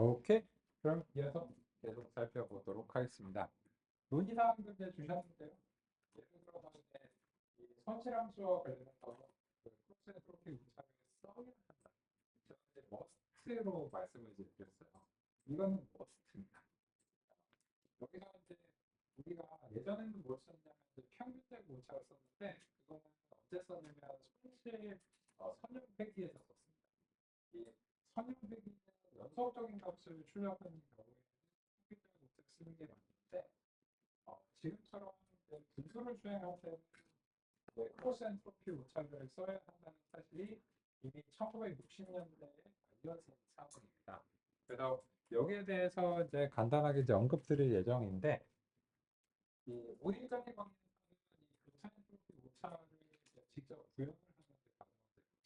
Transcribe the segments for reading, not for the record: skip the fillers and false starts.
오케이. 그럼 이어서 계속 살펴보도록 하겠습니다. 논의사항들 이제 주셨는데요. 예를 들어서 이제 이 선실함수와 관련해서 그 크로스 프로필 문자를 써야 한다. 저는 이제 머스트로 말씀을 이제 드렸어요. 이거는 머스트입니다. 여기서 이제 우리가 예전에는 뭘 썼냐면 이제 평균적 오차를 썼는데 그거는 언제 썼냐면 손실 선형 회귀에서 썼습니다. 이 선형 회귀는 연속적인 값을 출력하는 경우에 평균적 오차를 쓰는 게 맞는데 지금처럼 이제 분수를 수행할 때는 크로스 엔트로피 오차를 써야 한다는 사실이 이미 1960년대에 발견된 사항입니다. 그래서 여기에 대해서 이제 간단하게 이제 언급드릴 예정인데 이 오일전의 관계에서는 이 교차 엔트로피 오차를 이제 직접 구현을 하는 데 가능한 것입니다.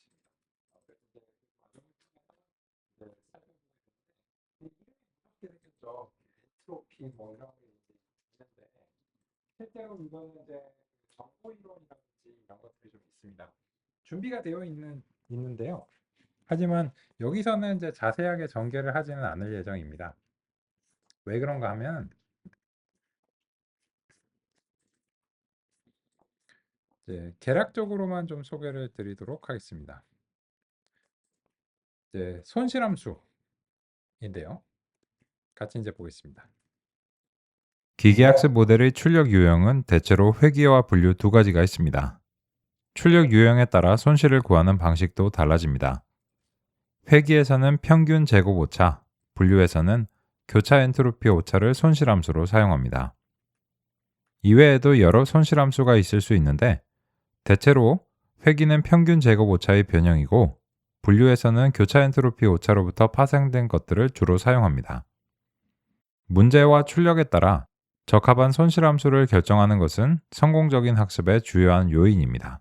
그래서 이제 그 과정을 통해서 이제 살펴보게 되는데 이 이름이 무섭게 생겼죠. 엔트로피 뭐 이런 게 이제 있는데 실제로 이거는 이제 정보 이론이라든지 이런 것들이 좀 있습니다. 준비가 되어 있는데요. 하지만 여기서는 이제 자세하게 전개를 하지는 않을 예정입니다. 왜 그런가 하면 이제 개략적으로만 좀 소개를 드리도록 하겠습니다. 이제 손실함수인데요. 같이 이제 보겠습니다. 기계학습 모델의 출력 유형은 대체로 회귀와 분류 두 가지가 있습니다. 출력 유형에 따라 손실을 구하는 방식도 달라집니다. 회귀에서는 평균 제곱 오차, 분류에서는 교차 엔트로피 오차를 손실함수로 사용합니다. 이외에도 여러 손실함수가 있을 수 있는데 대체로 회귀는 평균 제곱 오차의 변형이고 분류에서는 교차 엔트로피 오차로부터 파생된 것들을 주로 사용합니다. 문제와 출력에 따라 적합한 손실함수를 결정하는 것은 성공적인 학습의 주요한 요인입니다.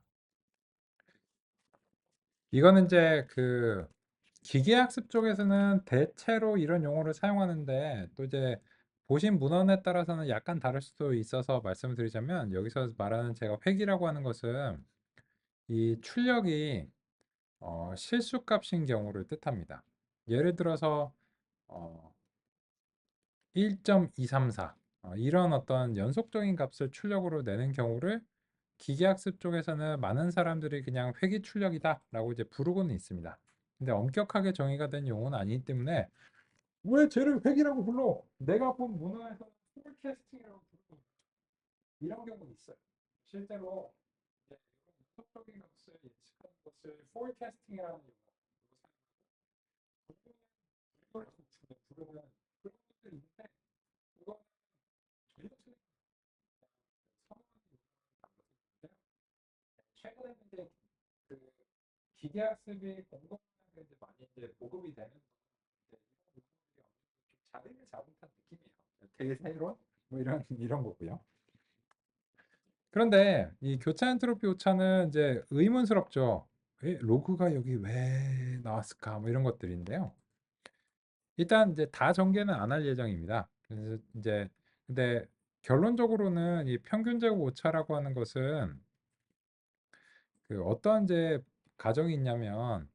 이거는 이제 그 기계학습 쪽에서는 대체로 이런 용어를 사용하는데 또 이제 보신 문헌에 따라서는 약간 다를 수도 있어서 말씀을 드리자면 여기서 말하는 제가 회귀라고 하는 것은 이 출력이 실수값인 경우를 뜻합니다. 예를 들어서 어, 1.234 이런 어떤 연속적인 값을 출력으로 내는 경우를 기계학습 쪽에서는 많은 사람들이 그냥 회귀 출력이다라고 이제 부르고는 있습니다. 근데 엄격하게 정의가 된 용어는 아니기 때문에 왜 쟤를 회귀라고 불러? 내가 본 문헌에서 포캐스팅이라고 부르고 이런 경우도 있어요. 실제로 이제 연속적인 값을 예측하는 것을 포캐스팅이라는 용어로 사용하고 부르는 그런 것들이 있는데 그거는 전혀 틀린 선언이 최근에 이제 그 기계학습이 공공연하게 이제 많이 이제 보급이 되는 이제 이런 부분들이 좀 자리를 잡은 듯한 느낌이에요. 대세론 뭐 이런 거고요. 그런데 이 교차 엔트로피 오차는 이제 의문스럽죠. 로그가 여기 왜 나왔을까? 뭐 이런 것들인데요. 일단 이제 다 전개는 안 할 예정입니다. 그래서 이제 근데 결론적으로는 이 평균적 오차라고 하는 것은 그 어떤 이제 가정이 있냐면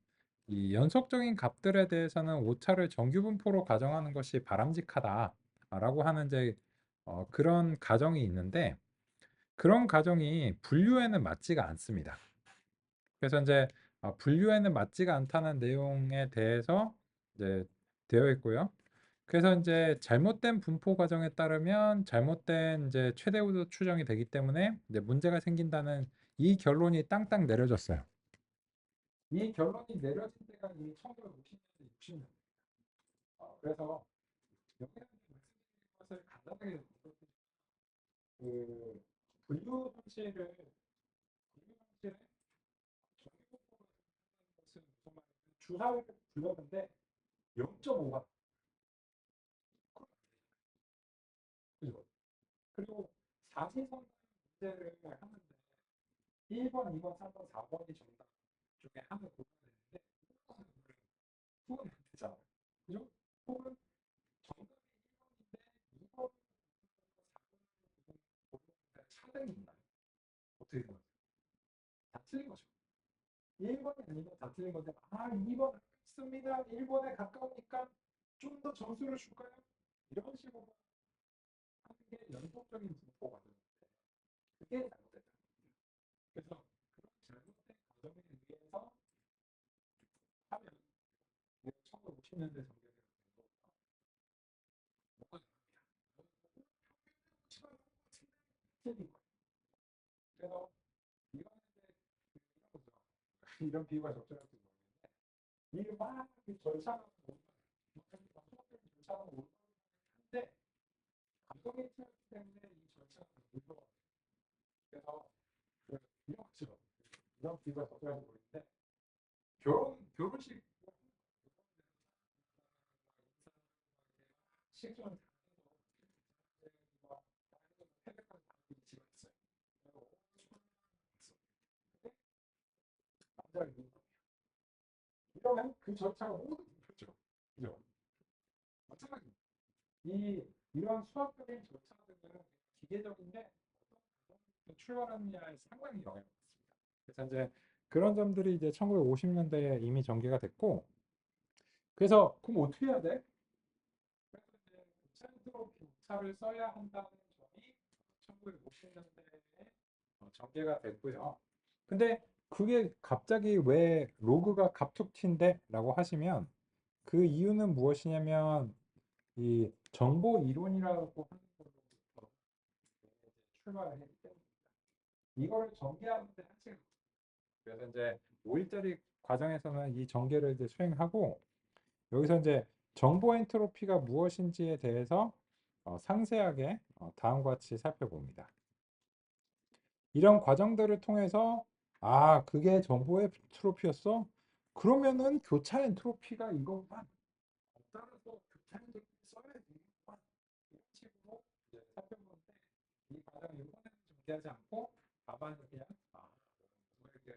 이 연속적인 값들에 대해서는 오차를 정규 분포로 가정하는 것이 바람직하다라고 하는 이제 그런 가정이 있는데 그런 가정이 분류에는 맞지가 않습니다. 그래서 이제 분류에는 맞지가 않다는 내용에 대해서 이제 되어 있고요. 그래서 이제 잘못된 분포 과정에 따르면 잘못된 이제 최대 우도 추정이 되기 때문에 이제 문제가 생긴다는 이 결론이 땅땅 내려졌어요. 이 결론이 내려진 데가 이미 1950년대, 60년대. 그래서 여기서 말씀드린 것을 간단하게 그 분류 형식을 정리분포가 것은 무슨 말이냐면 주사위를 불렀는데 0.5가 그죠? 그리고 사시선 문제를 하는데 1번, 2번, 3번, 4번이 정답 중에 하나 골라야 되는데 후보는 안 되잖아. 그죠? 혹은 정답이 1번인데 2번, 4번 차등이 있나요? 어떻게 생각해요? 다 틀린 거죠. 1번이 아니고 다 틀린 건데 2번 맞습니다. 1번에 가까우니까 좀 더 점수를 줄까요? 이런 식으로 하는 게 연속적인 분포가 되는데 그게 잘못됐다. 그래서 그런 잘못된 과정에 의해서 하면 1950년대 전개가 된 거가 틀린 거예요. 그래서 이거는 이제 이런 거죠. 이런 비유가 적절할지 모르겠는데 이게 막그 절차가 반복적인 절차가 올라가는데 감정이 틀렸기 때문에 이 절차가 올라가. 그래서 이런 거죠. 이런 비유가 적절할지 모르겠는데 결혼식 식전 남자를 이러면 그 절차가 모두 그렇죠. 그죠? 마찬가지. 이런 수학적인 절차들은 기계적인데 어떤 출발하느냐에 상당히 영향을 받습니다. 그래서 이제 그런 점들이 이제 1950년대에 이미 전개가 됐고, 그래서 그럼 어떻게 해야 돼? 그래서 이제 센트로피 우차를 써야 한다는 점이 1950년대에 전개가 됐고요. 근데 그게 갑자기 왜 로그가 갑툭튀인데? 라고 하시면 그 이유는 무엇이냐면 이 정보 이론이라고 하는 것부터 출발을 했기 때문입니다. 이거를 전개하는데 한시간. 그래서 이제 5일짜리 과정에서는 이 전개를 이제 수행하고 여기서 이제 정보 엔트로피가 무엇인지에 대해서 상세하게 다음과 같이 살펴봅니다. 이런 과정들을 통해서 아, 그게 정보 엔트로피였어? 그러면은 교차 엔트로피가 이것만 따라서 교차 엔트로피 써야 되겠구만. 이런 식으로 이제 살펴보는데 이 과정을 이번에는 전개하지 않고 다만 그냥 이렇게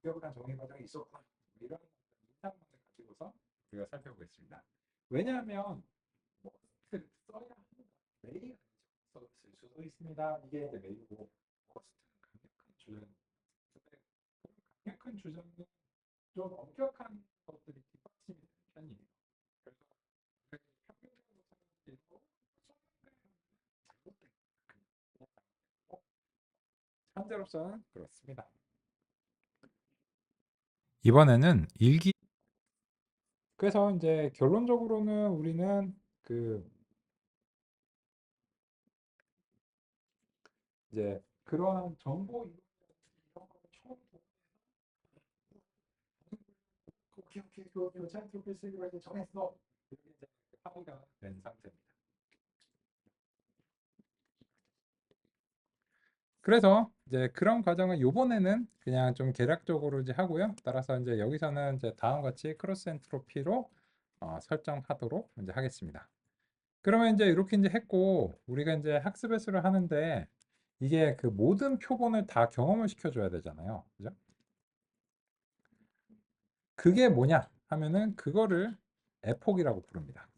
엄격한 정의 과정이 있었구나. 이런 인상만을 가지고서 우리가 살펴보겠습니다. 왜냐하면 뭐 써야 한다. 매일 쓸 수도 있습니다. 이게 이제 메일이고 코스트는 강력한 주장. 근데 그런 강력한 주장은 좀 엄격한 것들이 뒷받침이 되는 편이에요. 그래서 평균적으로 사람들이 잘못된 현재로서는 그렇습니다. 이번에는 일기 그래서 이제 결론적으로는 우리는 그 이제 그러한 정보 이런 거를 처음 오케이 교차 트로피 쓰기로 이렇게 정했어. 이렇게 이제 합의가 된 상태입니다. 그래서 이제 그런 과정을 요번에는 그냥 좀 개략적으로 이제 하고요. 따라서 이제 여기서는 이제 다음과 같이 크로스 엔트로피로 설정하도록 이제 하겠습니다. 그러면 이제 이렇게 이제 했고 우리가 이제 학습 횟수를 하는데 이게 그 모든 표본을 다 경험을 시켜줘야 되잖아요. 그죠? 그게 뭐냐 하면은 그거를 에폭이라고 부릅니다.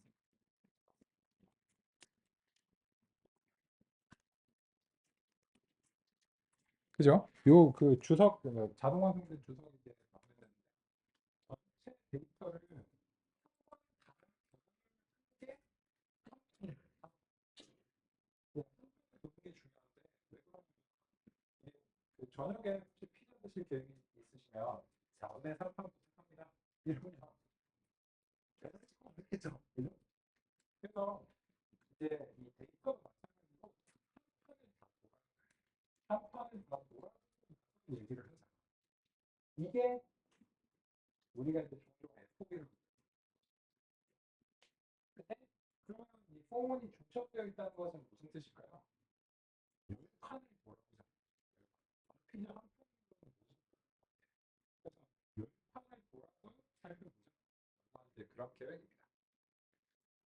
그죠? 요 그 주석 자동 완성된 주석 이제 만드는 전체 데이터를 그게 중요한데 왜 그러냐면 그 저녁에 혹시 피자 드실 계획이 있으시면 4분의 3판 부탁합니다. 이러면 대단히 어렵겠죠. 그죠? 그래서 이제 이 데이터가 마찬가지로 한 판을 다 몰아서 얘기를 하자. 이게 우리가 이제 종종 F기를 근데 그러면 이 포문이 중첩되어 있다는 것은 무슨 뜻일까요? 한 칸을 뭐라고 생각해요? 피자 한 판은 무슨 그래서 열 판을 몰아서 살펴보자. 이제 그런 계획입니다.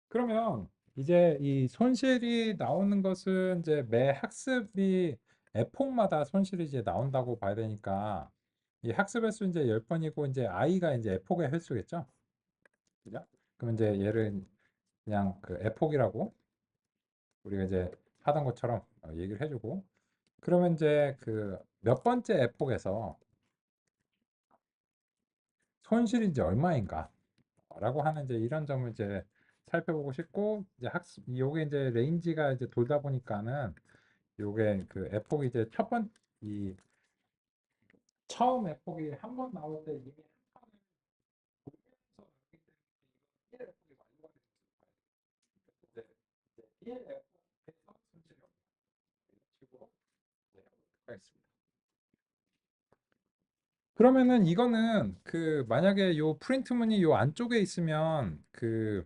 그러면 이제 이 손실이 나오는 것은 이제 매 학습이 에폭마다 손실이 이제 나온다고 봐야 되니까 이 학습 횟수 이제 10번이고 이제 i가 이제 에폭의 횟수겠죠. 그죠? 그럼 이제 얘를 그냥 그 에폭이라고 우리가 이제 하던 것처럼 얘기를 해주고 그러면 이제 그 몇 번째 에폭에서 손실이 이제 얼마인가 라고 하는 이제 이런 점을 이제 살펴보고 싶고 이제 학습 요게 이제 레인지가 이제 돌다 보니까는 요게 그 에폭이 이제 이 처음 에폭이 한 번 나올 때 이미 한 판을 돌면서 나오기 때문에 이건 1 에폭이 완료가 됐을 거예요. 이제 1 에폭에서 손실이 없다. 이런 식으로 이제 해보도록 하겠습니다. 그러면은 이거는 그 만약에 요 프린트문이 요 안쪽에 있으면 그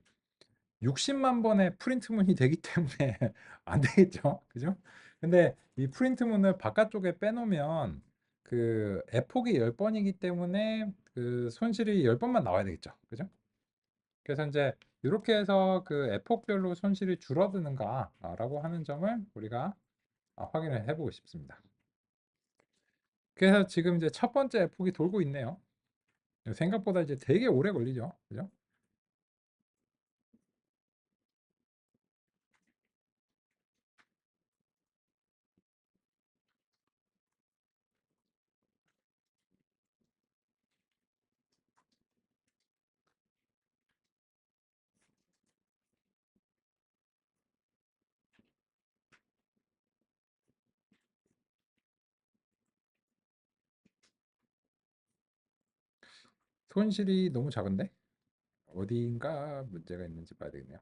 60만 번의 프린트문이 되기 때문에 안 되겠죠. 그죠? 근데 이 프린트문을 바깥쪽에 빼놓으면 그 에폭이 10번이기 때문에 그 손실이 10번만 나와야 되겠죠. 그죠? 그래서 이제 이렇게 해서 그 에폭별로 손실이 줄어드는가라고 하는 점을 우리가 확인을 해보고 싶습니다. 그래서 지금 이제 첫 번째 에폭이 돌고 있네요. 생각보다 이제 되게 오래 걸리죠. 그죠? 손실이 너무 작은데? 어디인가 문제가 있는지 봐야 되겠네요.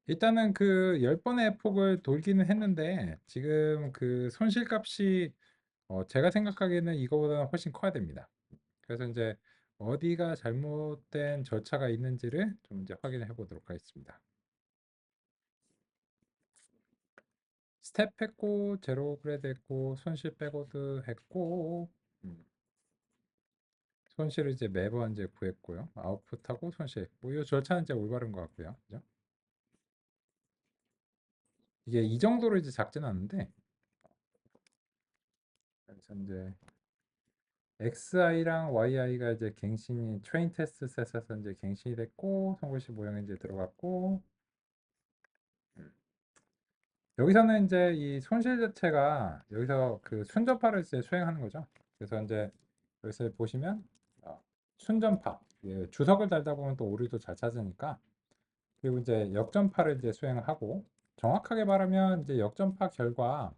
일단은 그 10번의 폭을 돌기는 했는데 지금 그 손실값이 제가 생각하기에는 이거보다는 훨씬 커야 됩니다. 그래서 이제 어디가 잘못된 절차가 있는지를 좀 이제 확인해 보도록 하겠습니다. 스텝 했고 제로 그레드 했고 손실 백워드 했고 손실을 이제 매번 이제 구했고요. 아웃풋하고 손실. 뭐이 절차는 이제 올바른 것 같고요. 그죠? 이게 이 정도로 이제 작지는 않은데 그래서 이제 XI랑 YI가 이제 갱신이 트레인 테스트 셋에서 이제 갱신이 됐고 송글씨 모형이 이제 들어갔고 여기서는 이제 이 손실 자체가 여기서 그 순전파를 이제 수행하는 거죠. 그래서 이제 여기서 보시면 순전파 주석을 달다 보면 또 오류도 잘 찾으니까 그리고 이제 역전파를 이제 수행을 하고 정확하게 말하면 이제 역전파 결과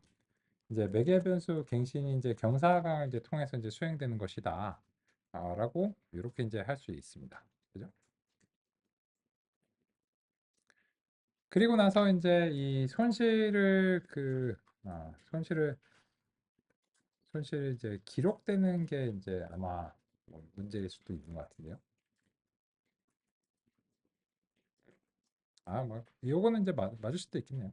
이제 매개 변수 갱신이 이제 경사강을 이제 통해서 이제 수행되는 것이다. 라고 이렇게 이제 할 수 있습니다. 그죠? 그리고 나서 이제 이 손실을 손실이 이제 기록되는 게 이제 아마 뭐 문제일 수도 있는 것 같은데요. 뭐 요거는 이제 맞을 수도 있겠네요.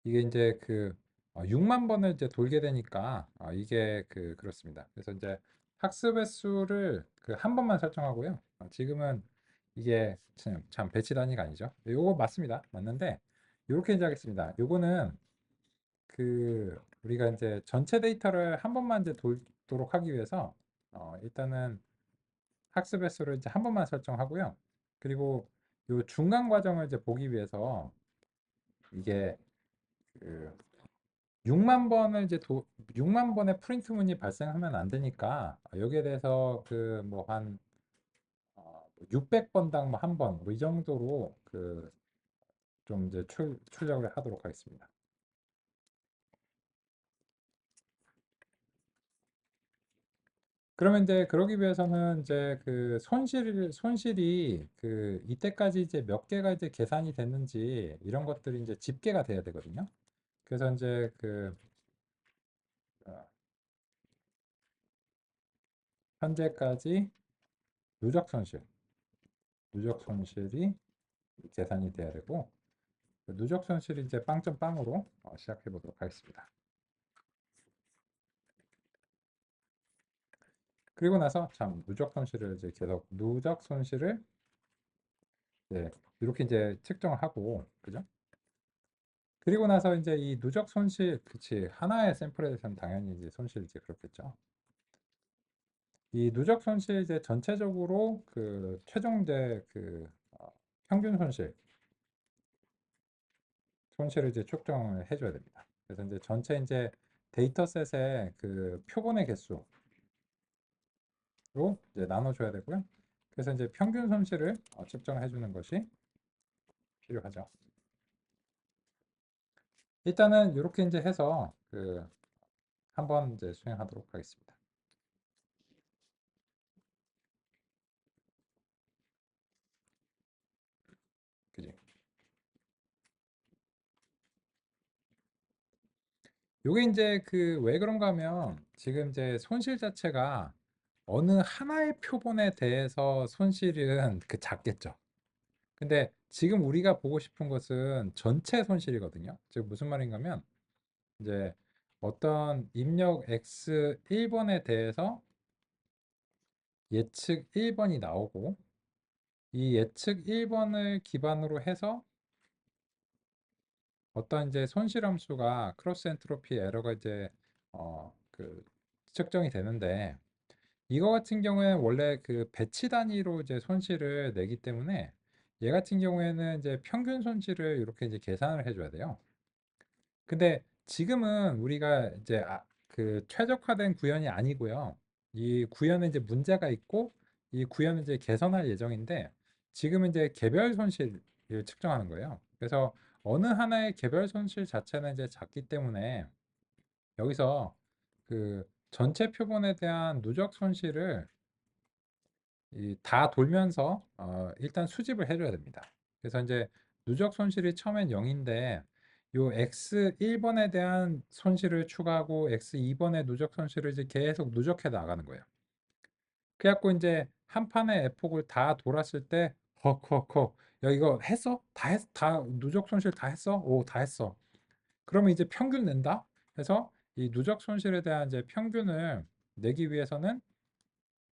이게 이제 그 6만 번을 이제 돌게 되니까 이게 그렇습니다. 그래서 이제 학습 횟수를 그 한 번만 설정하고요. 지금은 이게 참 배치 단위가 아니죠. 요거 맞습니다. 맞는데 이렇게 이제 하겠습니다. 요거는 그 우리가 이제 전체 데이터를 한 번만 이제 돌도록 하기 위해서 일단은 학습 횟수를 이제 한 번만 설정하고요. 그리고 요 중간 과정을 이제 보기 위해서 이게 그 6만 번을 이제 6만 번의 프린트문이 발생하면 안 되니까 여기에 대해서 그 뭐 한 600번당 뭐 한 번 뭐 이 정도로 그 좀 이제 출력을 하도록 하겠습니다. 그러면 이제 그러기 위해서는 이제 그 손실이 그 이때까지 이제 몇 개가 이제 계산이 됐는지 이런 것들이 이제 집계가 돼야 되거든요. 그래서 이제 어, 현재까지 누적 손실, 누적 손실이 계산이 돼야 되고 그 누적 손실이 이제 빵점빵으로 시작해 보도록 하겠습니다. 그리고 나서 참 누적 손실을 이제 계속 누적 손실을 이렇게 이제 측정을 하고, 그죠? 그리고 나서 이제 이 누적 손실, 그치, 하나의 샘플에 대해서는 당연히 이제 손실이 이제 그렇겠죠. 이 누적 손실 이제 전체적으로 그 최종 이제 그 평균 손실을 이제 측정을 해줘야 됩니다. 그래서 이제 전체 이제 데이터셋의 그 표본의 개수로 이제 나눠줘야 되고요. 그래서 이제 평균 손실을 측정해 주는 것이 필요하죠. 일단은 이렇게 이제 해서 그 한번 이제 수행하도록 하겠습니다. 그지? 요게 이제 그 왜 그런가 하면 지금 이제 손실 자체가 어느 하나의 표본에 대해서 손실은 그 작겠죠. 근데 지금 우리가 보고 싶은 것은 전체 손실이거든요. 즉 무슨 말인가 하면 이제 어떤 입력 x 1번에 대해서 예측 1번이 나오고 이 예측 1번을 기반으로 해서 어떤 이제 손실 함수가 크로스 엔트로피 에러가 이제 그 측정이 되는데 이거 같은 경우에는 원래 그 배치 단위로 이제 손실을 내기 때문에 얘 같은 경우에는 이제 평균 손실을 이렇게 이제 계산을 해줘야 돼요. 근데 지금은 우리가 이제 그 최적화된 구현이 아니고요. 이 구현은 이제 문제가 있고 이 구현은 이제 개선할 예정인데 지금은 이제 개별 손실을 측정하는 거예요. 그래서 어느 하나의 개별 손실 자체는 이제 작기 때문에 여기서 그 전체 표본에 대한 누적 손실을 다 돌면서 일단 수집을 해줘야 됩니다. 그래서 이제 누적 손실이 처음엔 0인데 요 x 1번에 대한 손실을 추가하고 x 2번의 누적 손실을 이제 계속 누적해 나가는 거예요. 그래갖고 이제 한 판의 에폭을 다 돌았을 때 헉헉헉 야 이거 했어? 다 누적 손실 다 했어? 오, 다 했어. 그러면 이제 평균 낸다. 그래서 이 누적 손실에 대한 이제 평균을 내기 위해서는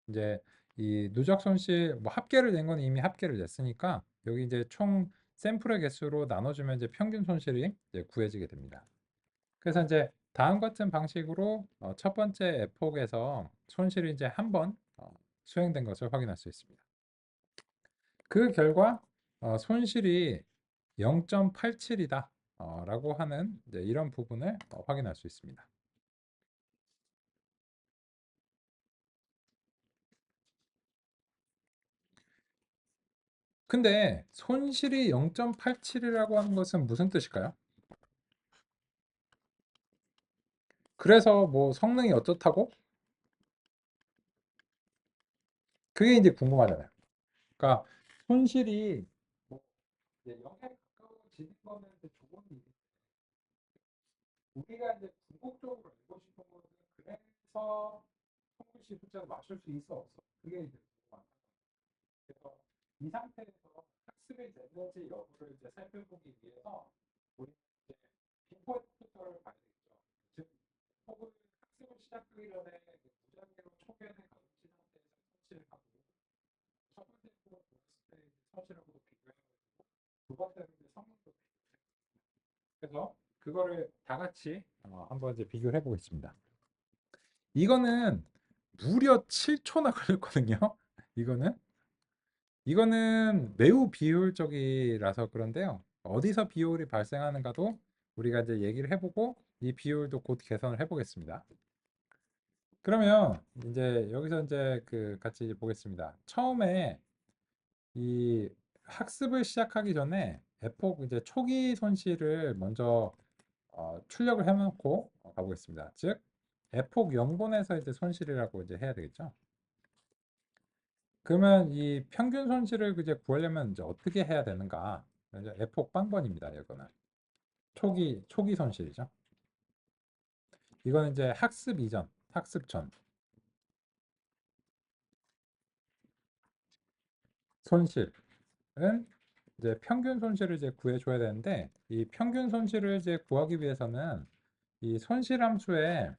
이제 이 누적 손실 뭐 합계를 낸 건 이미 합계를 냈으니까 여기 이제 총 샘플의 개수로 나눠주면 이제 평균 손실이 이제 구해지게 됩니다. 그래서 이제 다음 같은 방식으로 첫 번째 에폭에서 손실이 이제 한 번 수행된 것을 확인할 수 있습니다. 그 결과 손실이 0.87이다 라고 하는 이제 이런 부분을 확인할 수 있습니다. 근데 손실이 0.87이라고 하는 것은 무슨 뜻일까요? 그래서 뭐 성능이 어떻다고? 그게 이제 궁금하잖아요. 그러니까 손실이 뭐 이제 0에 가까워지는 거는 이제 좋은 일이 우리가 이제 궁극적으로 알고 싶은 거는 그래서 손실 숫자를 맞출 수 있어 없어. 그게 이제 궁금한 거예요. 그래서 이 상태에서 학습이 됐는지 여부를 이제 살펴보기 위해서 우리 이제 비포 애프터를 봐야 되겠죠. 즉 혹은 학습을 시작하기 전에 그 무작위로 초기화된 가중치 상태에서 손실을 하고 첫 번째 부분 보았을 때 서술하고도 비교해가지고 두 번째는 이제 성능도 비교해. 그래서 그거를 다 같이 한번 이제 비교를 해보겠습니다. 이거는 무려 7초나 걸렸거든요. 이거는 매우 비효율적이라서 그런데요. 어디서 비효율이 발생하는가도 우리가 이제 얘기를 해보고 이 비효율도 곧 개선을 해보겠습니다. 그러면 이제 여기서 이제 그 같이 보겠습니다. 처음에 이 학습을 시작하기 전에 에폭 이제 초기 손실을 먼저 출력을 해놓고 가보겠습니다. 즉 에폭 0분에서 이제 손실이라고 이제 해야 되겠죠. 그러면 이 평균 손실을 이제 구하려면 이제 어떻게 해야 되는가? 이제 에폭 빵번입니다. 이거는 초기 손실이죠. 이거는 이제 학습 이전, 학습 전 손실은 이제 평균 손실을 이제 구해줘야 되는데 이 평균 손실을 이제 구하기 위해서는 이 손실 함수에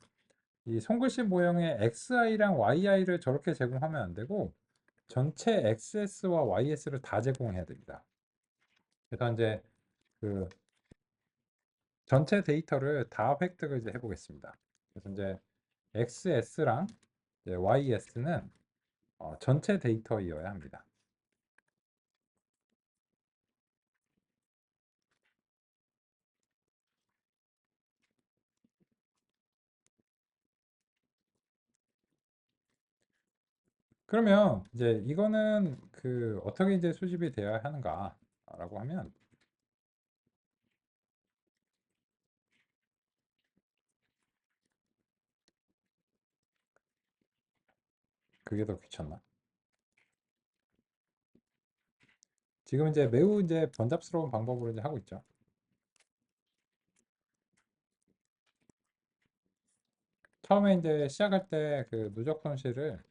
이 손글씨 모형의 XI랑 YI를 저렇게 제공하면 안 되고 전체 XS와 YS를 다 제공해야 됩니다. 그래서 이제 그 전체 데이터를 다 획득을 이제 해보겠습니다. 그래서 이제 XS랑 YS는 전체 데이터이어야 합니다. 그러면 이제 이거는 그 어떻게 이제 수집이 되어야 하는가라고 하면 그게 더 귀찮나? 지금 이제 매우 이제 번잡스러운 방법으로 이제 하고 있죠. 처음에 이제 시작할 때 그 누적 손실을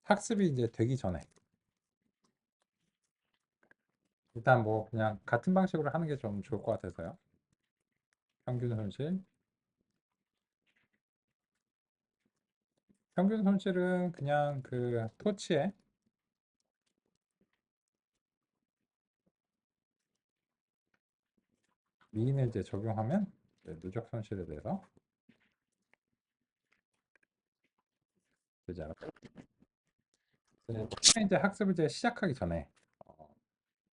학습이 이제 되기 전에 일단 뭐 그냥 같은 방식으로 하는 게 좀 좋을 것 같아서요. 평균 손실. 평균 손실은 그냥 그 토치에 미인을 이제 적용하면 이제 누적 손실에 대해서 되지 않을까. 처음에 이제 학습을 이제 시작하기 전에 어,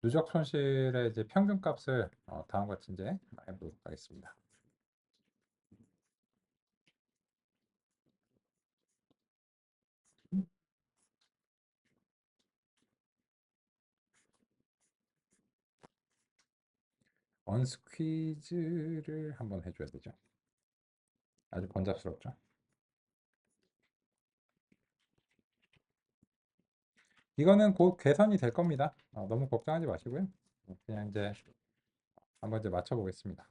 누적 손실의 이제 평균 값을 다음과 같이 이제 해보도록 하겠습니다. 언스퀴즈를 한번 해줘야 되죠. 아주 번잡스럽죠. 이거는 곧 개선이 될 겁니다. 너무 걱정하지 마시고요. 그냥 이제 한번 이제 맞춰보겠습니다.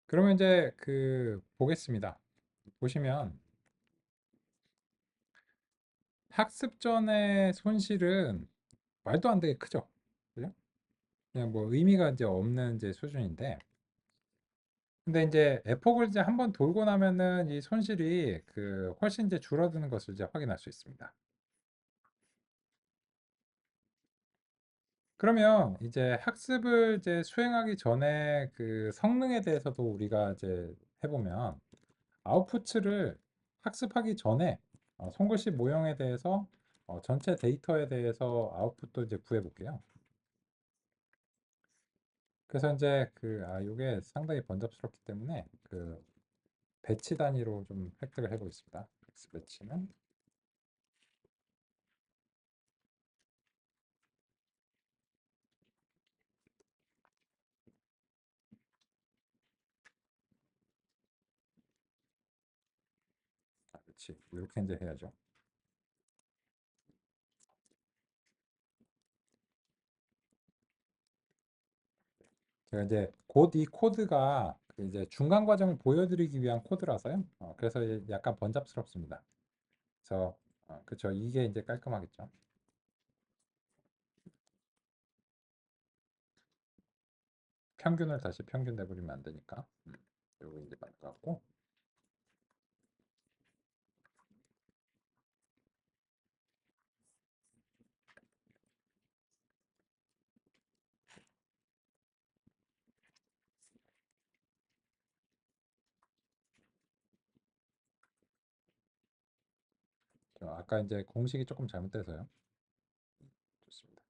그러면 이제 그 보겠습니다. 보시면 학습 전의 손실은 말도 안 되게 크죠. 그죠? 그냥 뭐 의미가 이제 없는 이제 수준인데, 근데 이제 에폭을 이제 한번 돌고 나면은 이 손실이 그 훨씬 이제 줄어드는 것을 이제 확인할 수 있습니다. 그러면 이제 학습을 이제 수행하기 전에 그 성능에 대해서도 우리가 이제 해보면 아웃풋을 학습하기 전에 손글씨 모형에 대해서 전체 데이터에 대해서 아웃풋도 이제 구해 볼게요. 그래서 이제 요게 상당히 번잡스럽기 때문에 그 배치 단위로 좀 획득을 해 보겠습니다. X 배치는 배치 이렇게 이제 해야죠. 제가 이제 곧 이 코드가 그 이제 중간 과정을 보여드리기 위한 코드라서요. 그래서 약간 번잡스럽습니다. 그래서 그쵸 이게 이제 깔끔하겠죠. 평균을 다시 평균 내버리면 안 되니까. 요거 이제 맞는 것 같고. 아까 이제 공식이 조금 잘못돼서요. 좋습니다.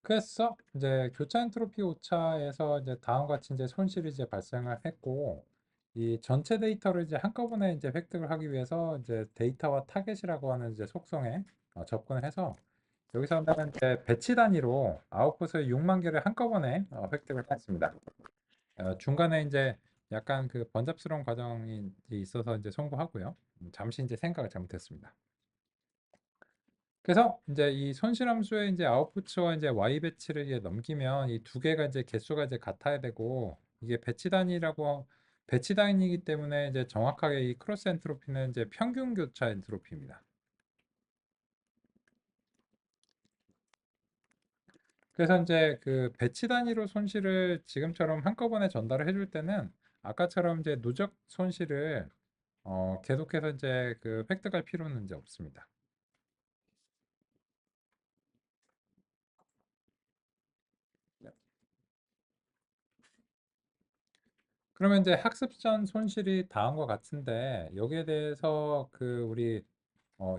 그래서 이제 교차 엔트로피 오차에서 이제 다음과 같이 이제 손실이 이제 발생을 했고, 이 전체 데이터를 이제 한꺼번에 이제 획득을 하기 위해서 이제 데이터와 타겟이라고 하는 이제 속성에 접근을 해서 여기서는 이제 배치 단위로 아웃풋을 6만 개를 한꺼번에 획득을 했습니다. 중간에 이제 약간 그 번잡스러운 과정이 있어서 이제 송구하고요. 잠시 이제 생각을 잘못했습니다. 그래서 이제 이 손실함수의 이제 아웃풋과 이제 y 배치를 이제 넘기면 이 두 개가 이제 개수가 이제 같아야 되고, 이게 배치 단위이기 때문에 이제 정확하게 이 크로스 엔트로피는 이제 평균 교차 엔트로피입니다. 그래서 이제 그 배치 단위로 손실을 지금처럼 한꺼번에 전달을 해줄 때는 아까처럼 이제 누적 손실을 계속해서 이제 그 획득할 필요는 이제 없습니다. 네. 그러면 이제 학습 전 손실이 다음과 같은데 여기에 대해서 그 우리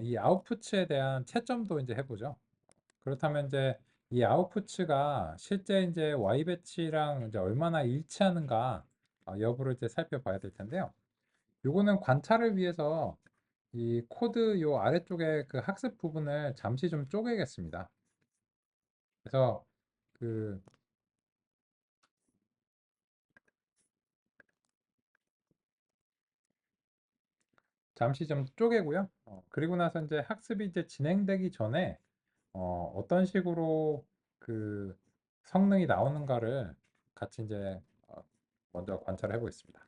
이 아웃풋에 대한 채점도 이제 해보죠. 그렇다면 이제 이 아웃풋가 실제 이제 y 배치랑 이제 얼마나 일치하는가 여부를 이제 살펴봐야 될 텐데요. 요거는 관찰을 위해서 이 코드 요 아래쪽에 그 학습 부분을 잠시 좀 쪼개겠습니다. 그래서 그 잠시 좀 쪼개고요. 그리고 나서 이제 학습이 이제 진행되기 전에 어떤 식으로 그 성능이 나오는가를 같이 이제 먼저 관찰해 보겠습니다.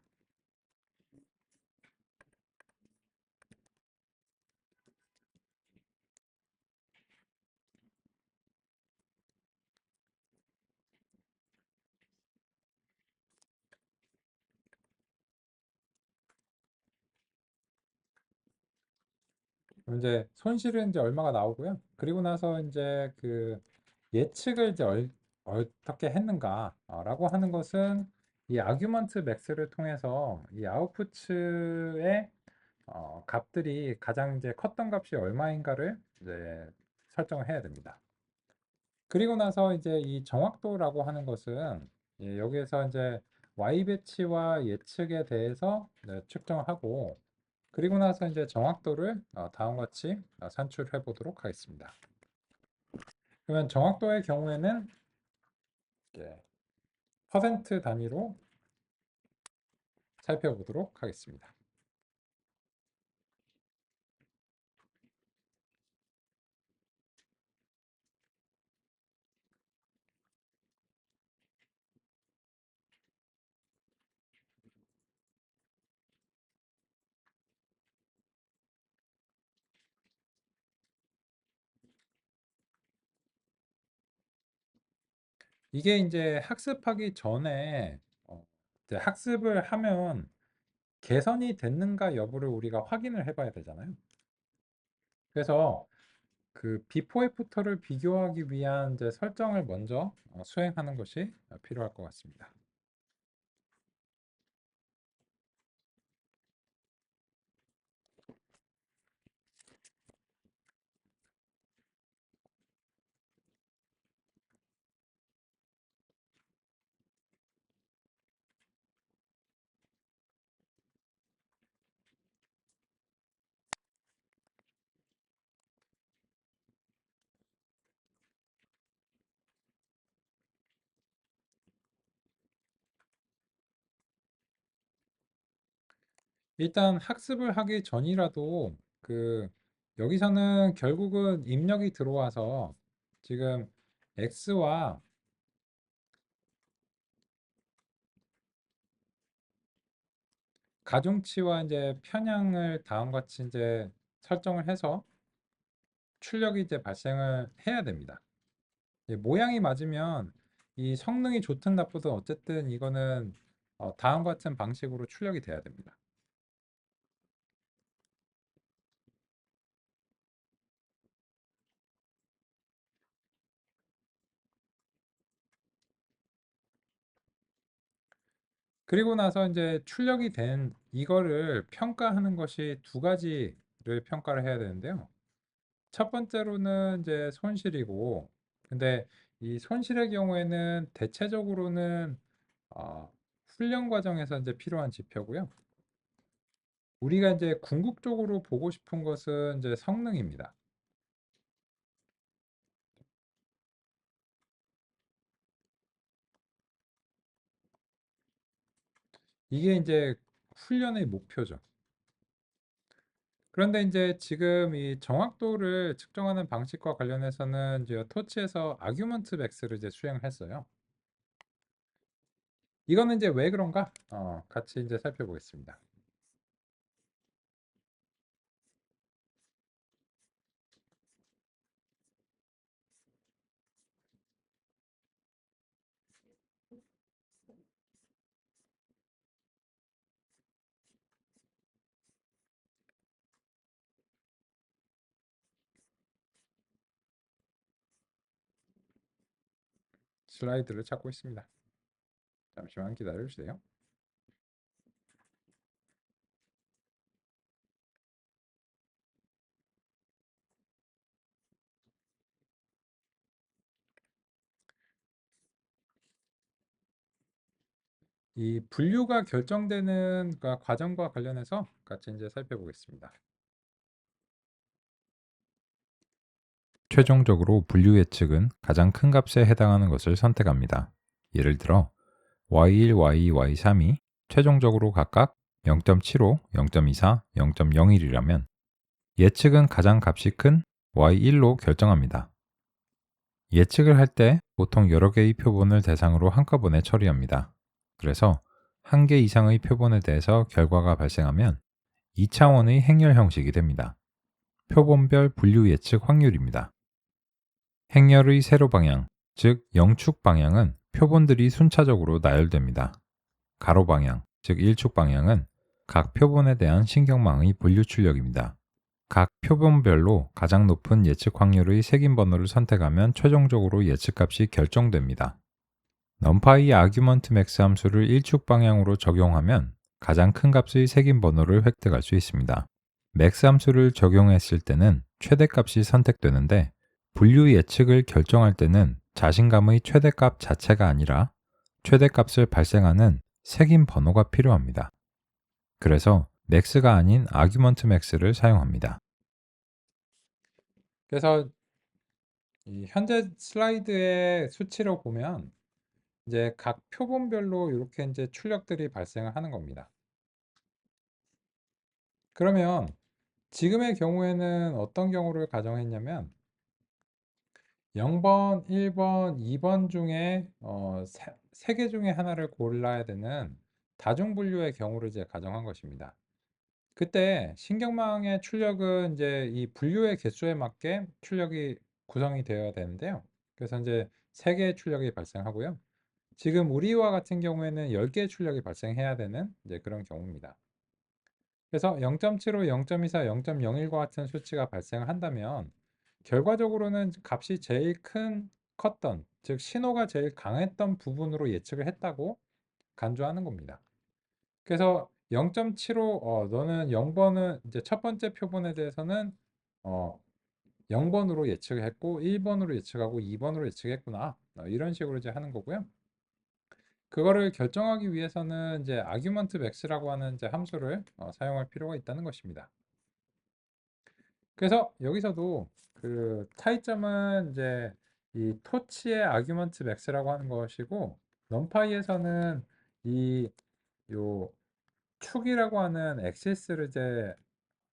그럼 이제 손실은 이제 얼마가 나오고요. 그리고 나서 이제 그 예측을 이제 어떻게 했는가라고 하는 것은 이 아규먼트 맥스를 통해서 이 아웃풋의 값들이 가장 이제 컸던 값이 얼마인가를 이제 설정을 해야 됩니다. 그리고 나서 이제 이 정확도라고 하는 것은 여기에서 이제 y 배치와 예측에 대해서 측정하고, 그리고 나서 이제 정확도를 다음과 같이 산출해 보도록 하겠습니다. 그러면 정확도의 경우에는 이제 퍼센트 단위로 살펴보도록 하겠습니다. 이게 이제 학습하기 전에 이제 학습을 하면 개선이 됐는가 여부를 우리가 확인을 해봐야 되잖아요. 그래서 그 비포 애프터를 비교하기 위한 이제 설정을 먼저 수행하는 것이 필요할 것 같습니다. 일단 학습을 하기 전이라도 그 여기서는 결국은 입력이 들어와서 지금 x와 가중치와 이제 편향을 다음과 같이 이제 설정을 해서 출력이 이제 발생을 해야 됩니다. 모양이 맞으면 이 성능이 좋든 나쁘든 어쨌든 이거는 다음과 같은 방식으로 출력이 돼야 됩니다. 그리고 나서 이제 출력이 된 이거를 평가하는 것이 두 가지를 평가를 해야 되는데요. 첫 번째로는 이제 손실이고, 근데 이 손실의 경우에는 대체적으로는 어, 훈련 과정에서 이제 필요한 지표고요. 우리가 이제 궁극적으로 보고 싶은 것은 이제 성능입니다. 이게 이제 훈련의 목표죠. 그런데 이제 지금 이 정확도를 측정하는 방식과 관련해서는 이제 토치에서 아규먼트 맥스를 이제 수행을 했어요. 이거는 이제 왜 그런가? 같이 이제 살펴보겠습니다. 슬라이드를 찾고 있습니다. 잠시만 기다려 주세요. 이 분류가 결정되는 과정과 관련해서 같이 이제 살펴보겠습니다. 최종적으로 분류 예측은 가장 큰 값에 해당하는 것을 선택합니다. 예를 들어 y1, y2, y3이 최종적으로 각각 0.75, 0.24, 0.01이라면 예측은 가장 값이 큰 y1로 결정합니다. 예측을 할 때 보통 여러 개의 표본을 대상으로 한꺼번에 처리합니다. 그래서 한 개 이상의 표본에 대해서 결과가 발생하면 2차원의 행렬 형식이 됩니다. 표본별 분류 예측 확률입니다. 행렬의 세로 방향, 즉 영축 방향은 표본들이 순차적으로 나열됩니다. 가로 방향, 즉 일축 방향은 각 표본에 대한 신경망의 분류 출력입니다. 각 표본별로 가장 높은 예측 확률의 색인 번호를 선택하면 최종적으로 예측값이 결정됩니다. numpy 아규먼트 맥스 함수를 일축 방향으로 적용하면 가장 큰 값의 색인 번호를 획득할 수 있습니다. 맥스 함수를 적용했을 때는 최대값이 선택되는데 분류 예측을 결정할 때는 자신감의 최대값 자체가 아니라 최대값을 발생하는 색인 번호가 필요합니다. 그래서 맥스가 아닌 아규먼트 맥스를 사용합니다. 그래서 이 현재 슬라이드의 수치를 보면 이제 각 표본별로 이렇게 이제 출력들이 발생을 하는 겁니다. 그러면 지금의 경우에는 어떤 경우를 가정했냐면 0번, 1번, 2번 중에 세 개 중에 하나를 골라야 되는 다중분류의 경우를 이제 가정한 것입니다. 그때 신경망의 출력은 이제 이 분류의 개수에 맞게 출력이 구성이 되어야 되는데요. 그래서 이제 3개의 출력이 발생하고요. 지금 우리와 같은 경우에는 10개의 출력이 발생해야 되는 이제 그런 경우입니다. 그래서 0.75, 0.24, 0.01과 같은 수치가 발생한다면 결과적으로는 값이 제일 컸던, 즉 신호가 제일 강했던 부분으로 예측을 했다고 간주하는 겁니다. 그래서 0.75, 너는 0번은 이제 첫 번째 표본에 대해서는 어, 0번으로 예측을 했고 1번으로 예측하고 2번으로 예측했구나. 이런 식으로 이제 하는 거고요. 그거를 결정하기 위해서는 이제 아규먼트 맥스라고 하는 이제 함수를 사용할 필요가 있다는 것입니다. 그래서 여기서도 그 차이점은 이제 이 토치의 아규먼트 맥스라고 하는 것이고 넘파이에서는 이 요 축이라고 하는 엑시스를 이제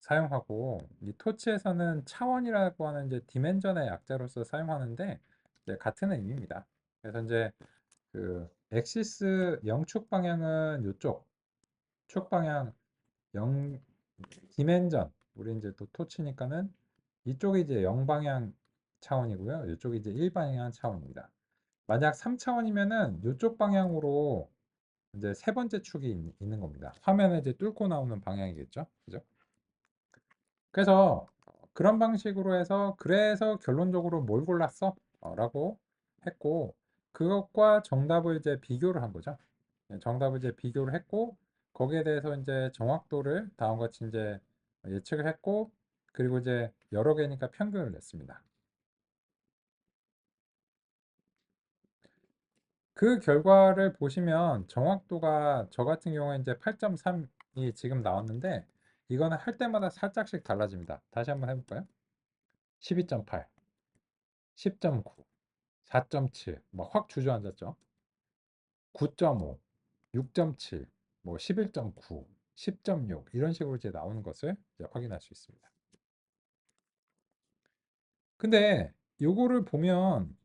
사용하고 이 토치에서는 차원이라고 하는 이제 디멘전의 약자로서 사용하는데 이제 같은 의미입니다. 그래서 이제 그 엑시스 영축 방향은 이쪽 축 방향 영 디멘전 우리 이제 또 토치니까는 이쪽이 이제 0방향 차원이고요. 이쪽이 이제 일방향 차원입니다. 만약 3차원이면은 이쪽 방향으로 이제 세 번째 축이 있는 겁니다. 화면에 이제 뚫고 나오는 방향이겠죠. 그죠? 그래서 그런 방식으로 해서 그래서 결론적으로 뭘 골랐어? 라고 했고 그것과 정답을 이제 비교를 한 거죠. 정답을 이제 비교를 했고 거기에 대해서 이제 정확도를 다음과 같이 이제 예측을 했고 그리고 이제 여러 개니까 평균을 냈습니다. 그 결과를 보시면 정확도가 저 같은 경우에 이제 8.3이 지금 나왔는데 이거는 할 때마다 살짝씩 달라집니다. 다시 한번 해볼까요? 12.8, 10.9, 4.7, 뭐 확 주저앉았죠. 9.5, 6.7, 뭐 11.9, 10.6 이런 식으로 이제 나오는 것을 이제 확인할 수 있습니다. 근데 요거를 보면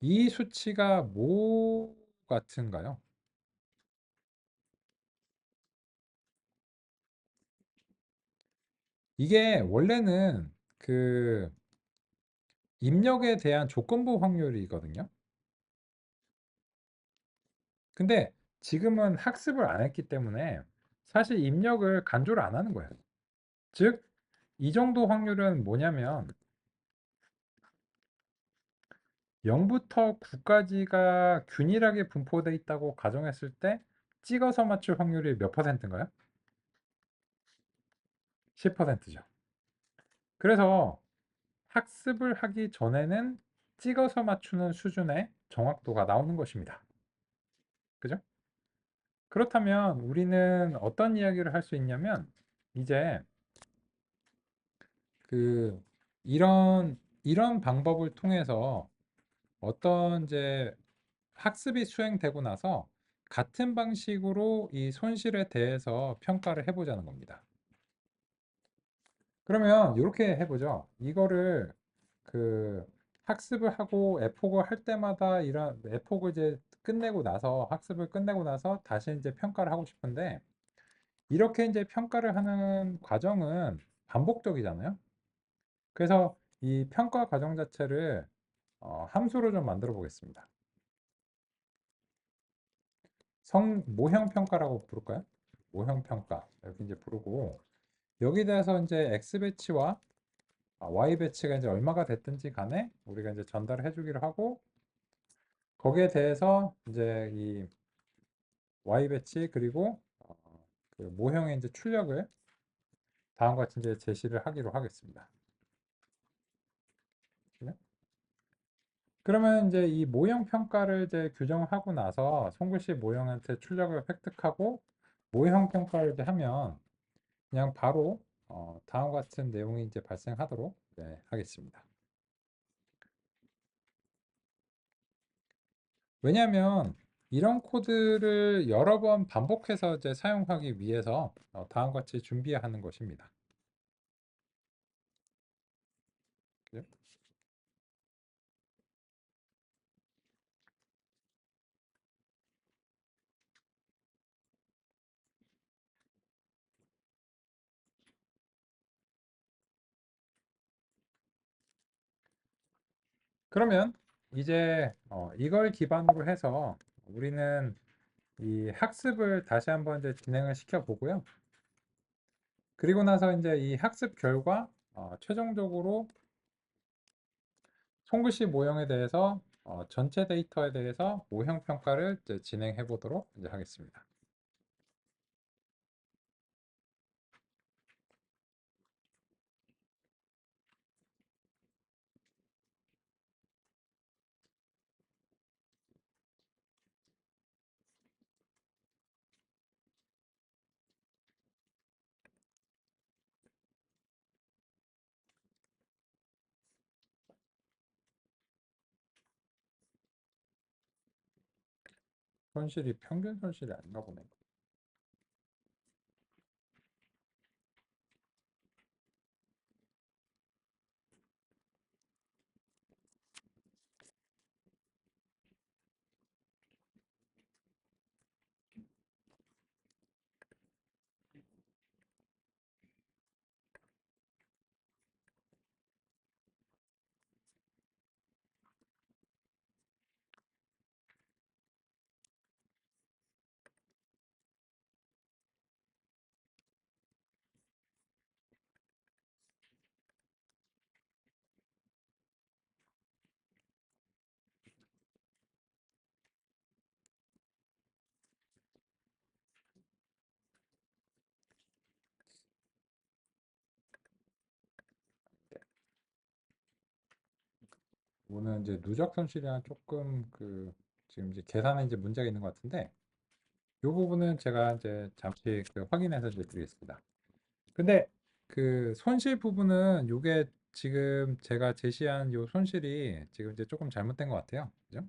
이 수치가 뭐 같은가요? 이게 원래는 그 입력에 대한 조건부 확률이거든요. 근데 지금은 학습을 안 했기 때문에 사실 입력을 간주를 안 하는 거예요. 즉, 이 정도 확률은 뭐냐면 0부터 9까지가 균일하게 분포되어 있다고 가정했을 때 찍어서 맞출 확률이 몇 퍼센트인가요? 10%죠. 그래서 학습을 하기 전에는 찍어서 맞추는 수준의 정확도가 나오는 것입니다. 그죠? 그렇다면 우리는 어떤 이야기를 할 수 있냐면 이제 그 이런 방법을 통해서 어떤 이제 학습이 수행되고 나서 같은 방식으로 이 손실에 대해서 평가를 해보자는 겁니다. 그러면 이렇게 해보죠. 이거를 그 학습을 하고 에포그 할 때마다 이런 에포그 이제 끝내고 나서 학습을 끝내고 나서 다시 이제 평가를 하고 싶은데 이렇게 이제 평가를 하는 과정은 반복적이잖아요. 그래서 이 평가 과정 자체를 함수로 좀 만들어 보겠습니다. 모형 평가라고 부를까요? 모형 평가 이렇게 이제 부르고 여기 대해서 이제 x 배치와 y 배치가 이제 얼마가 됐든지 간에 우리가 이제 전달을 해주기로 하고 거기에 대해서 이제 이 y 배치 그리고 그 모형의 이제 출력을 다음과 같이 이제 제시를 하기로 하겠습니다. 그러면 이제 이 모형 평가를 이제 규정하고 나서 송글씨 모형한테 출력을 획득하고 모형 평가를 이제 하면 그냥 바로 다음과 같은 내용이 이제 발생하도록 네, 하겠습니다. 왜냐하면 이런 코드를 여러 번 반복해서 이제 사용하기 위해서 다음과 같이 준비하는 것입니다. 그죠? 그러면 이제 이걸 기반으로 해서 우리는 이 학습을 다시 한번 이제 진행을 시켜 보고요. 그리고 나서 이제 이 학습 결과 최종적으로 손글씨 모형에 대해서 전체 데이터에 대해서 모형 평가를 이제 진행해 보도록 이제 하겠습니다. 손실이 평균 손실이 아닌가 보네. 오늘 이제 누적 손실이랑 조금 지금 이제 계산에 이제 문제가 있는 것 같은데 이 부분은 제가 이제 잠시 확인해서 이제 드리겠습니다. 근데 그 손실 부분은 요게 지금 제가 제시한 요 손실이 지금 이제 조금 잘못된 것 같아요. 그죠?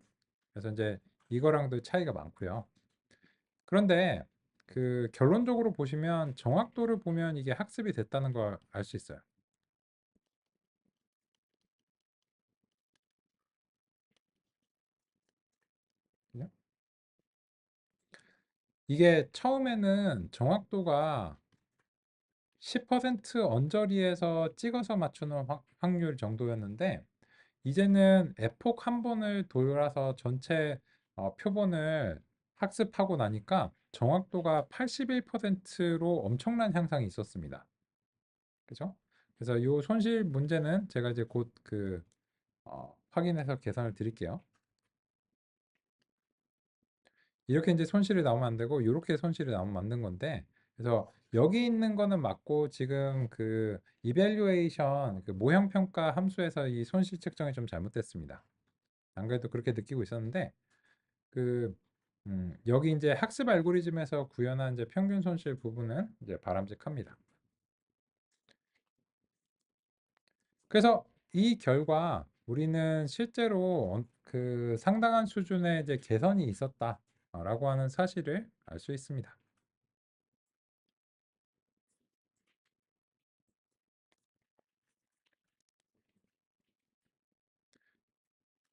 그래서 이제 이거랑도 차이가 많고요. 그런데 그 결론적으로 보시면 정확도를 보면 이게 학습이 됐다는 걸 알 수 있어요. 그죠? 이게 처음에는 정확도가 10% 언저리에서 찍어서 맞추는 확률 정도였는데 이제는 에폭 한 번을 돌아서 전체 표본을 학습하고 나니까 정확도가 81%로 엄청난 향상이 있었습니다. 그죠? 그래서 이 손실 문제는 제가 이제 곧 확인해서 계산을 드릴게요. 이렇게 이제 손실이 나오면 안 되고 이렇게 손실이 나오면 맞는 건데 그래서 여기 있는 거는 맞고 지금 그 이밸류에이션 모형 평가 함수에서 이 손실 측정이 좀 잘못됐습니다. 안 그래도 그렇게 느끼고 있었는데 그 여기 이제 학습 알고리즘에서 구현한 이제 평균 손실 부분은 이제 바람직합니다. 그래서 이 결과 우리는 실제로 그 상당한 수준의 이제 개선이 있었다라고 하는 사실을 알 수 있습니다.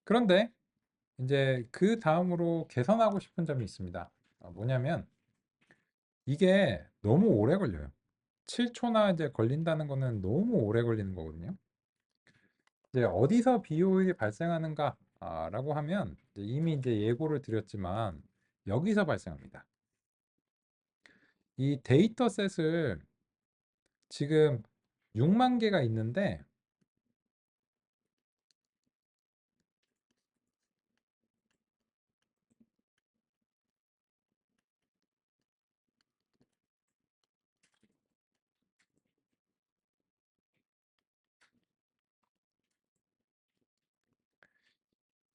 그런데 이제 그 다음으로 개선하고 싶은 점이 있습니다. 뭐냐면 이게 너무 오래 걸려요. 7초나 이제 걸린다는 거는 너무 오래 걸리는 거거든요. 이제 어디서 비효율이 발생하는가라고 하면 이미 이제 예고를 드렸지만 여기서 발생합니다. 이 데이터셋을 지금 6만 개가 있는데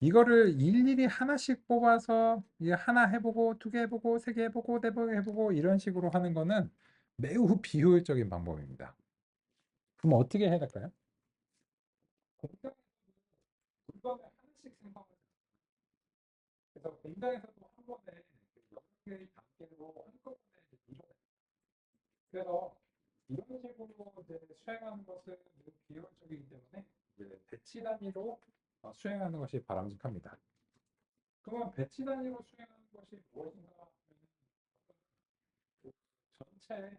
이거를 일일이 하나씩 뽑아서 이게 하나 해보고 두 개 해보고 세 개 해보고 네 개 해보고 이런 식으로 하는 거는 매우 비효율적인 방법입니다. 그럼 어떻게 해야 될까요? 공장 물건을 하나씩 생성을 그래서 공장에서도 한 번에 여러 개의 단계로 한꺼번에 이루어요. 그래서 이런 식으로 이제 수행하는 것은 매우 비효율적이기 때문에 이제 배치 단위로 수행하는 것이 바람직합니다. 그러면 배치 단위로 수행하는 것이 무엇인가 하면 그 전체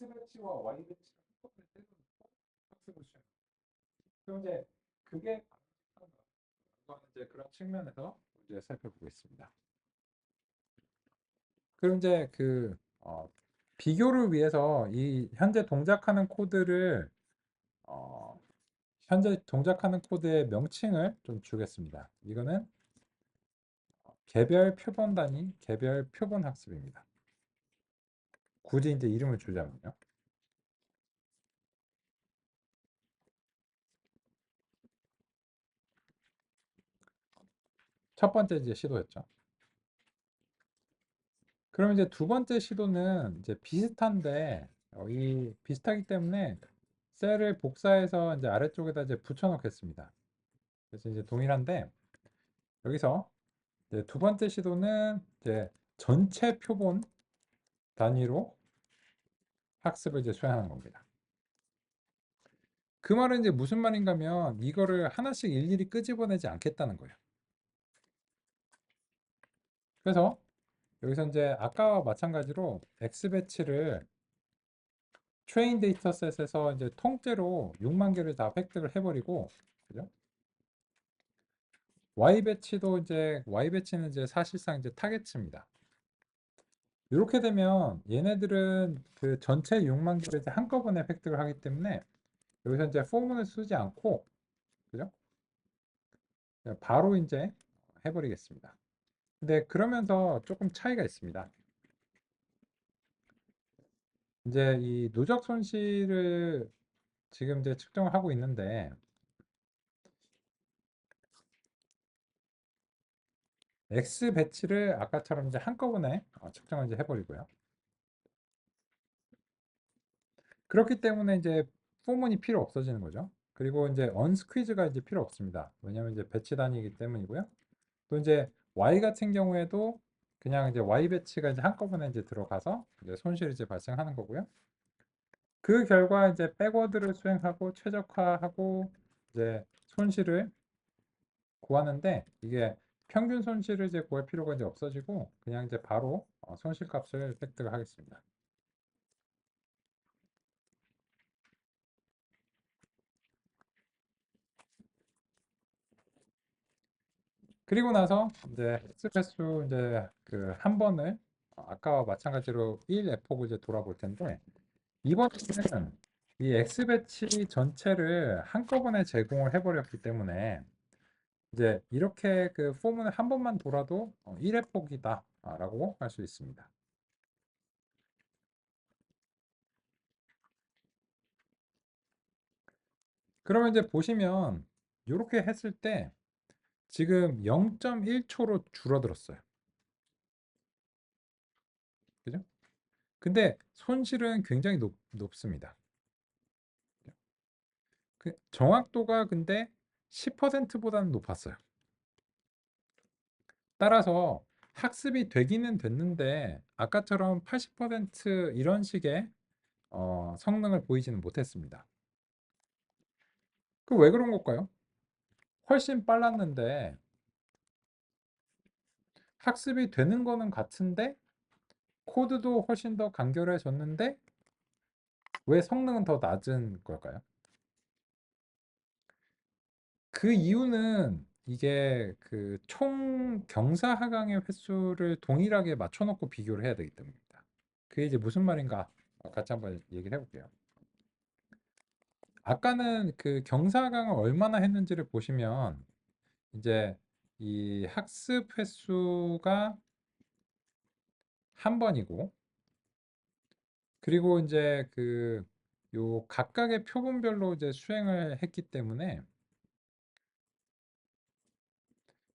X 배치와 Y 배치를 한꺼번에 떼어놓고 학습을 수행. 그럼 이제 그게 바람직한가? 하는 이제 그런 측면에서 이제 살펴보겠습니다. 그럼 이제 비교를 위해서 이 현재 동작하는 코드를 어, 현재 동작하는 코드의 명칭을 좀 주겠습니다. 이거는 개별 표본 단위, 개별 표본 학습입니다. 굳이 이제 이름을 주자면요. 첫 번째 이제 시도였죠. 그럼 이제 두 번째 시도는 이제 비슷한데 이 비슷하기 때문에 셀을 복사해서 이제 아래쪽에다 이제 붙여 놓겠습니다. 그래서 이제 동일한데 여기서 이제 두 번째 시도는 이제 전체 표본 단위로 학습을 이제 수행하는 겁니다. 그 말은 이제 무슨 말인가 하면 이거를 하나씩 일일이 끄집어내지 않겠다는 거예요. 그래서 여기서 이제 아까와 마찬가지로 X 배치를 트레인 데이터셋에서 이제 통째로 6만 개를 다 획득을 해버리고, 그죠? Y 배치는 이제 사실상 이제 타겟입니다. 이렇게 되면 얘네들은 그 전체 6만 개를 이제 한꺼번에 획득을 하기 때문에 여기서 이제 포문을 쓰지 않고, 그죠? 바로 이제 해버리겠습니다. 근데 그러면서 조금 차이가 있습니다. 이제 이 누적 손실을 지금 이제 측정을 하고 있는데 X 배치를 아까처럼 이제 한꺼번에 측정을 이제 해버리고요. 그렇기 때문에 이제 포문이 필요 없어지는 거죠. 그리고 이제 언스퀴즈가 이제 필요 없습니다. 왜냐면 이제 배치 단위이기 때문이고요. 또 이제 Y 같은 경우에도 그냥 이제 Y 배치가 이제 한꺼번에 이제 들어가서 이제 손실이 이제 발생하는 거고요. 그 결과 이제 백워드를 수행하고 최적화하고 이제 손실을 구하는데 이게 평균 손실을 이제 구할 필요가 이제 없어지고 그냥 이제 바로 손실값을 획득을 하겠습니다. 그리고 나서 이제 횟수 이제 그 한 번을 아까와 마찬가지로 1F고 이제 돌아볼 텐데 이번에는 이 X 배치 전체를 한꺼번에 제공을 해버렸기 때문에 이제 이렇게 그 폼은 한 번만 돌아도 1회 폭이다 라고 할 수 있습니다. 그러면 이제 보시면 이렇게 했을 때 지금 0.1초로 줄어들었어요. 그죠? 근데 손실은 굉장히 높습니다. 그 정확도가 근데 10%보다는 높았어요. 따라서 학습이 되기는 됐는데 아까처럼 80% 이런 식의 성능을 보이지는 못했습니다. 그 왜 그런 걸까요? 훨씬 빨랐는데 학습이 되는 거는 같은데 코드도 훨씬 더 간결해졌는데 왜 성능은 더 낮은 걸까요? 그 이유는 이게 그 총 경사 하강의 횟수를 동일하게 맞춰놓고 비교를 해야 되기 때문입니다. 그게 이제 무슨 말인가 같이 한번 얘기를 해볼게요. 아까는 그 경사 하강을 얼마나 했는지를 보시면 이제 이 학습 횟수가 한 번이고 그리고 이제 그 요 각각의 표본별로 이제 수행을 했기 때문에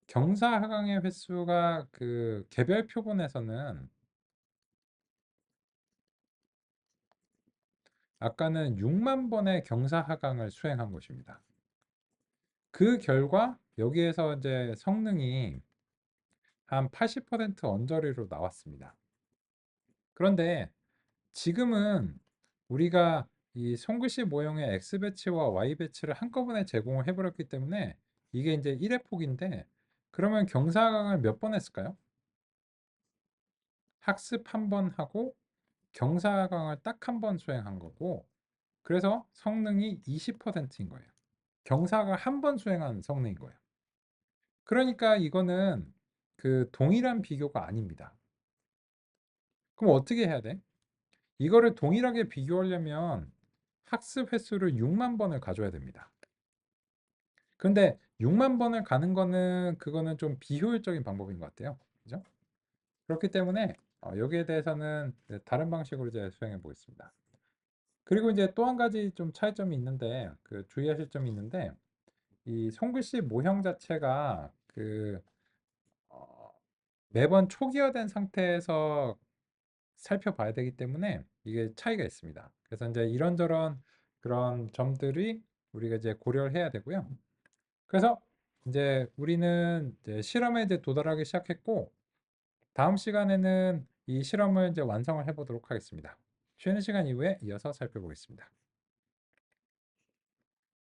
경사 하강의 횟수가 그 개별 표본에서는 아까는 6만 번의 경사 하강을 수행한 것입니다. 그 결과 여기에서 이제 성능이 한 80% 언저리로 나왔습니다. 그런데 지금은 우리가 이 손글씨 모형의 X 배치와 Y 배치를 한꺼번에 제공을 해버렸기 때문에 이게 이제 1회 폭인데 그러면 경사강을 몇 번 했을까요? 학습 한 번 하고 경사강을 딱 한 번 수행한 거고 그래서 성능이 20%인 거예요. 경사강을 한 번 수행한 성능인 거예요. 그러니까 이거는 그 동일한 비교가 아닙니다. 그럼 어떻게 해야 돼? 이거를 동일하게 비교하려면 학습 횟수를 6만 번을 가져야 됩니다. 근데 6만 번을 가는 거는 그거는 좀 비효율적인 방법인 것 같아요. 그죠? 그렇기 때문에 여기에 대해서는 다른 방식으로 이제 수행해 보겠습니다. 그리고 이제 또 한 가지 좀 차이점이 있는데 그 주의하실 점이 있는데 이 손글씨 모형 자체가 그 어, 매번 초기화된 상태에서 살펴봐야 되기 때문에 이게 차이가 있습니다. 그래서 이제 이런저런 그런 점들이 우리가 이제 고려를 해야 되고요. 그래서 이제 우리는 이제 실험에 이제 도달하기 시작했고 다음 시간에는 이 실험을 이제 완성을 해보도록 하겠습니다. 쉬는 시간 이후에 이어서 살펴보겠습니다.